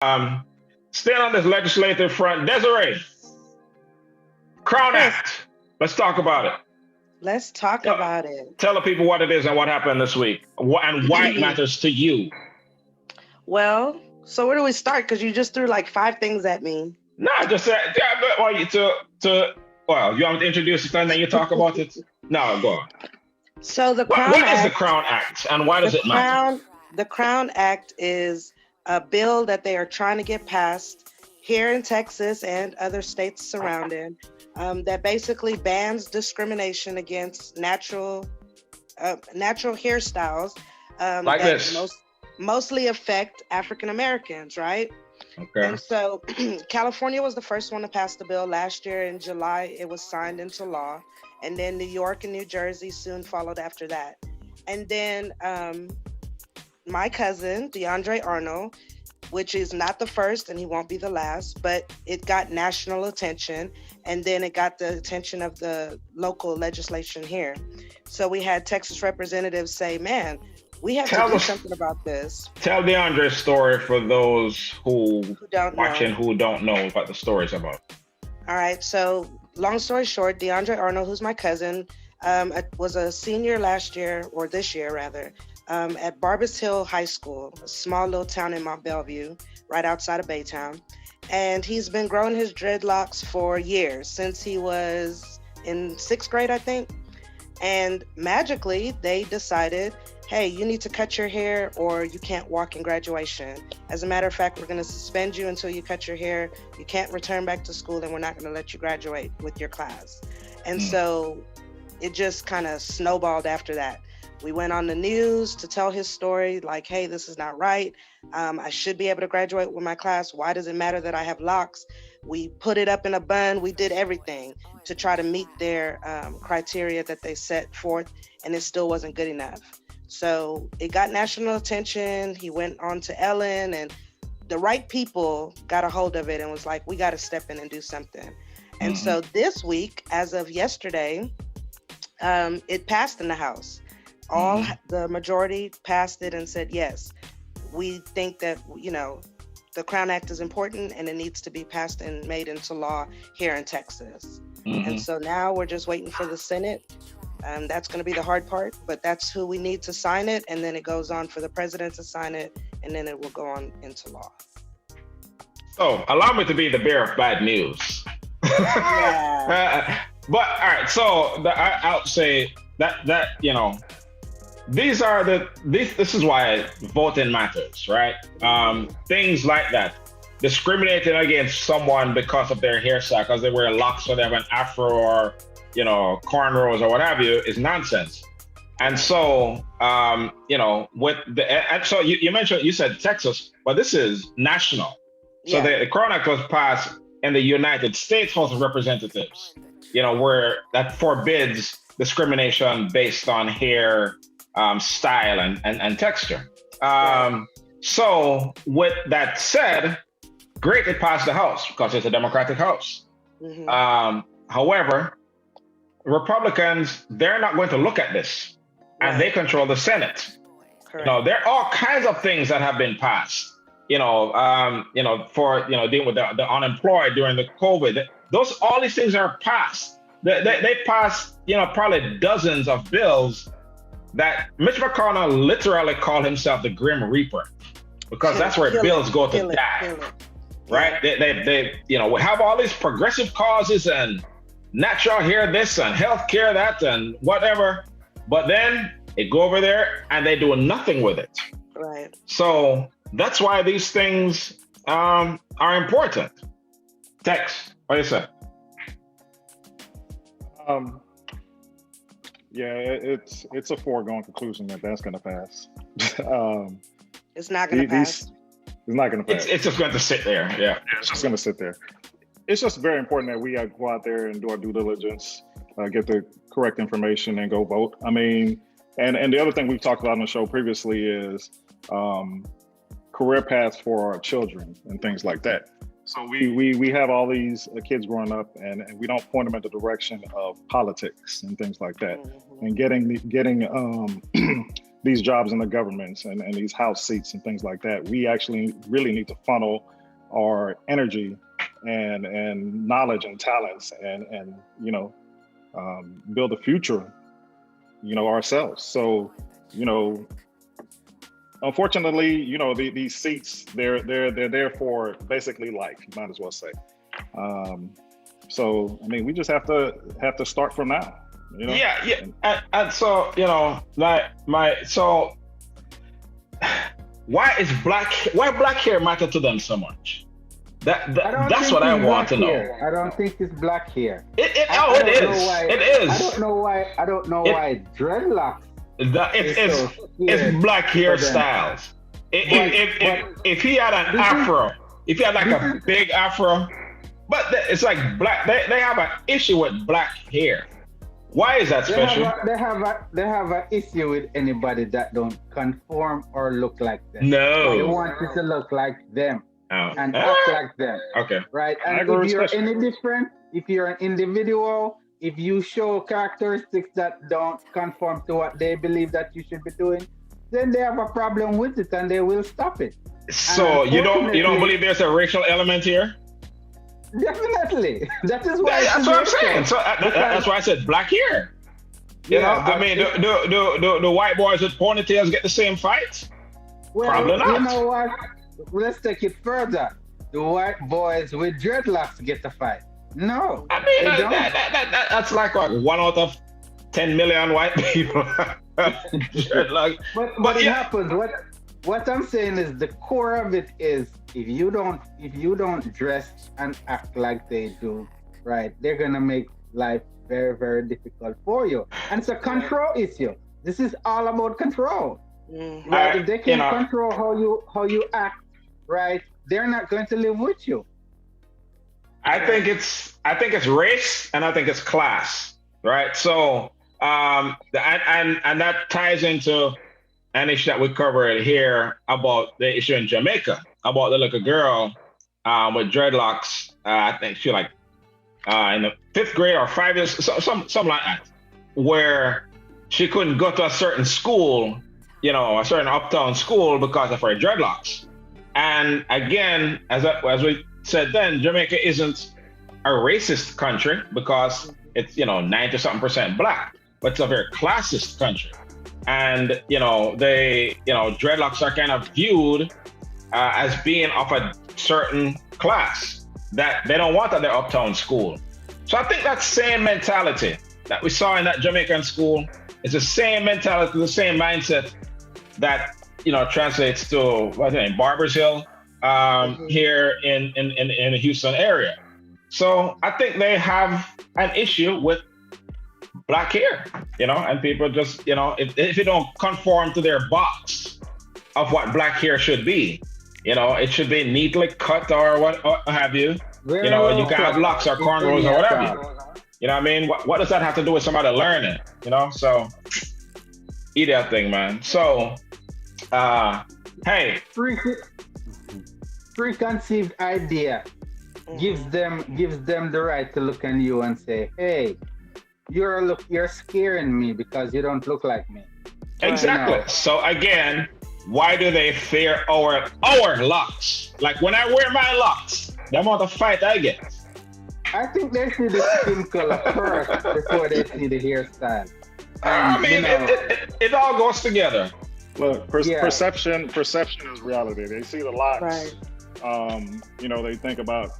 Um, Staying on this legislative front, Desiree, Crown Chris, Act. Let's talk about it. let's talk Tell, about it. tell the people what it is and what happened this week, and why it matters to you. Well, so where do we start? Because you just threw like five things at me. No, just yeah, but well, you want me to introduce it and then you talk about it? No, go on. So the Crown What is the Act, Crown Act and why the does it matter? Crown Act is a bill that they are trying to get passed here in Texas and other states surrounding, that basically bans discrimination against natural hairstyles, Like that this. mostly affect African Americans, right? Okay. And so California was the first one to pass the bill. Last year in July, it was signed into law. And then New York and New Jersey soon followed after that. And then my cousin, DeAndre Arnold, which is not the first and he won't be the last, but it got national attention. And then it got the attention of the local legislation here. So we had Texas representatives say, man, we have to do something about this. Tell DeAndre's story for those who don't watching know. who don't know what the story's about. All right. So long story short, DeAndre Arnold, who's my cousin, was a senior last year, or this year rather, at Barbers Hill High School, a small little town in Mount Bellevue, right outside of Baytown. And he's been growing his dreadlocks for years, since he was in 6th grade, I think. And magically, they decided, hey, you need to cut your hair or you can't walk in graduation. As a matter of fact, we're going to suspend you until you cut your hair. You can't return back to school and we're not going to let you graduate with your class. And so it just kind of snowballed after that. We went on the news to tell his story, like, hey, this is not right. I should be able to graduate with my class. Why does it matter that I have locks? We put it up in a bun. We did everything to try to meet their criteria that they set forth, and it still wasn't good enough. So it got national attention. He went on to Ellen, and the right people got a hold of it and was like, we got to step in and do something. And so this week, as of yesterday, it passed in the House. The majority passed it and said, yes, we think that, the Crown Act is important and it needs to be passed and made into law here in Texas. And so now we're just waiting for the Senate. That's going to be the hard part, but that's who we need to sign it. And then it goes on for the president to sign it, and then it will go on into law. So allow me to be the bearer of bad news. Yeah. But all right, so I'll say that this is why voting matters, right? Things like that, discriminating against someone because of their hairstyle, because they wear locks or they have an afro or cornrows or what have you, is nonsense. And so with and so you mentioned, you said Texas, but this is national. So the CrownAct was passed in the United States House of Representatives, where that forbids discrimination based on hair style and texture. So with that said, great, it passed the House because it's a Democratic House. However, Republicans, they're not going to look at this, and they control the Senate. Correct. There are all kinds of things that have been passed. For dealing with the unemployed during the COVID. All these things are passed. They passed, probably dozens of bills that Mitch McConnell literally called himself the Grim Reaper, because that's where bills go to die, right? They we have all these progressive causes and natural hair this and healthcare that and whatever, but then it go over there and they do nothing with it. Right. So that's why these things are important. Tex, what do you say? Yeah, it's a foregone conclusion that that's going to pass. It's not going to pass. It's not going to pass. It's just going to sit there. Yeah, it's just going to sit there. It's just very important that we go out there and do our due diligence, get the correct information, and go vote. I mean, and the other thing we've talked about on the show previously is career paths for our children and things like that. So we have all these kids growing up, and we don't point them in the direction of politics and things like that. And getting these jobs in the governments and these house seats and things like that. We actually really need to funnel our energy and knowledge and talents and build a future, ourselves. So, unfortunately, these seats, they're there for basically life, you might as well say. So, I mean, we just have to start from now. Yeah. And so, why black hair matter to them so much? That's what I want to know. I don't think it's black hair. It is. I don't know why dreadlocks. It's black hairstyles. If he had an afro, if he had like a big afro, but it's like black. They have an issue with black hair. Why is that special? They have an issue with anybody that don't conform or look like them. No, they want you to look like them and act like them. Okay, right. And if you're any different, if you're an individual, if you show characteristics that don't conform to what they believe that you should be doing, then they have a problem with it and they will stop it. So you don't believe there's a racial element here? Definitely. That is why. That's what I'm saying. So that's why I said black hair. I mean, the white boys with ponytails get the same fights? Well, probably not. You know what? Let's take it further. The white boys with dreadlocks get the fight. No, I mean that's like what, 1 out of 10 million white people. but it happens. What I'm saying is the core of it is if you don't dress and act like they do, right? They're gonna make life very, very difficult for you, and it's a control issue. This is all about control. Right? If they can't control how you act, right? They're not going to live with you. I think it's race and I think it's class, right? So and that ties into an issue that we covered here about the issue in Jamaica about the little girl with dreadlocks. I think she in the 5th grade or 5 years, something like that, where she couldn't go to a certain school, a certain uptown school because of her dreadlocks. And again, as we said then, Jamaica isn't a racist country because it's 90-something% black, but it's a very classist country. And dreadlocks are kind of viewed as being of a certain class that they don't want at their uptown school. So I think that same mentality that we saw in that Jamaican school is the same mentality, the same mindset that translates to Barbers Hill here in the Houston area. So I think they have an issue with black hair, and people just, if you don't conform to their box of what black hair should be, it should be neatly cut or what have you. You can have locks or cornrows or whatever. You know what I mean? What does that have to do with somebody learning? So eat that thing, man. So, hey. Preconceived idea gives them the right to look at you and say, hey, you're scaring me because you don't look like me. Exactly. So again, why do they fear our locks? Like when I wear my locks, the amount of fight I get. I think they see the skin color first before they see the hairstyle. It all goes together. Look, perception is reality. They see the locks. Right. They think about,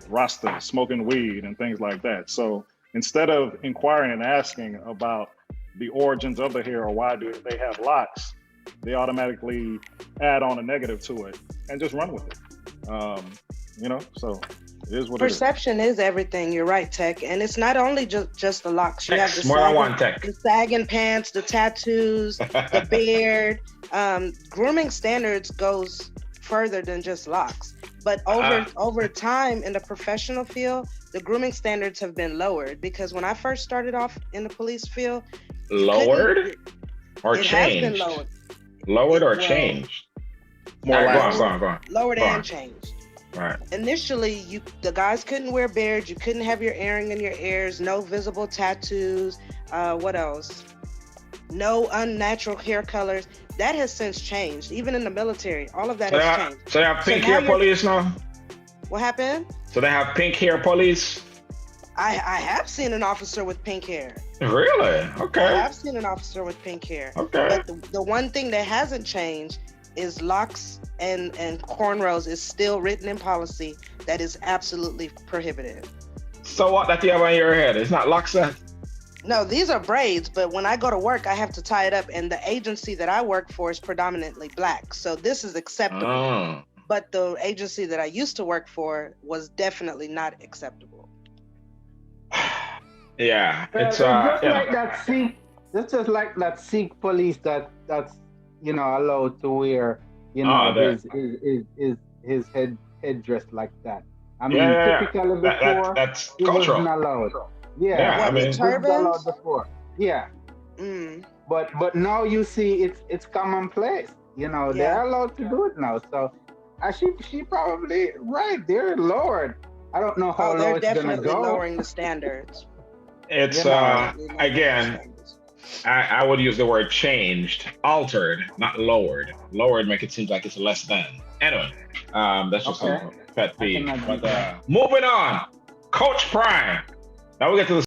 Rasta, smoking weed and things like that. So instead of inquiring and asking about the origins of the hair or why do they have locks, they automatically add on a negative to it and just run with it. So it is what perception is everything. You're right, Tech. And it's not only just the locks. You have the sagging pants, the tattoos, the beard. Grooming standards goes further than just locks. But over time in the professional field, the grooming standards have been lowered because when I first started off in the police field, lowered or changed? It has been lowered. Lowered or changed? Go on. Lowered and changed. Right. Initially, the guys couldn't wear beards. You couldn't have your earring in your ears. No visible tattoos. What else? no unnatural hair colors. That has since changed. Even in the military, all of that has changed. So they have pink now hair police now? What happened? So they have pink hair police? I have seen an officer with pink hair. Really? Okay. I have seen an officer with pink hair. Okay. But the one thing that hasn't changed is locks and cornrows is still written in policy that is absolutely prohibited. So what that you have on your head? It's not locks that? No, these are braids, but when I go to work, I have to tie it up, and the agency that I work for is predominantly black, so this is acceptable. Oh. But the agency that I used to work for was definitely not acceptable. Yeah, it's just like that Sikh. It's just like that Sikh police that's allowed to wear his headdress like that. I mean, typically before that's it cultural. wasn't allowed. Yeah, what, I mean, the turbans? Before. Yeah. Mm. But now you see it's commonplace. They're allowed to do it now. So she probably right. They're lowered. I don't know how low it's gonna go. They're definitely lowering the standards. It's again, I would use the word changed, altered, not lowered. Lowered make it seem like it's less than. Anyway, that's just a pet peeve. But moving on, Coach Prime. Now we get to the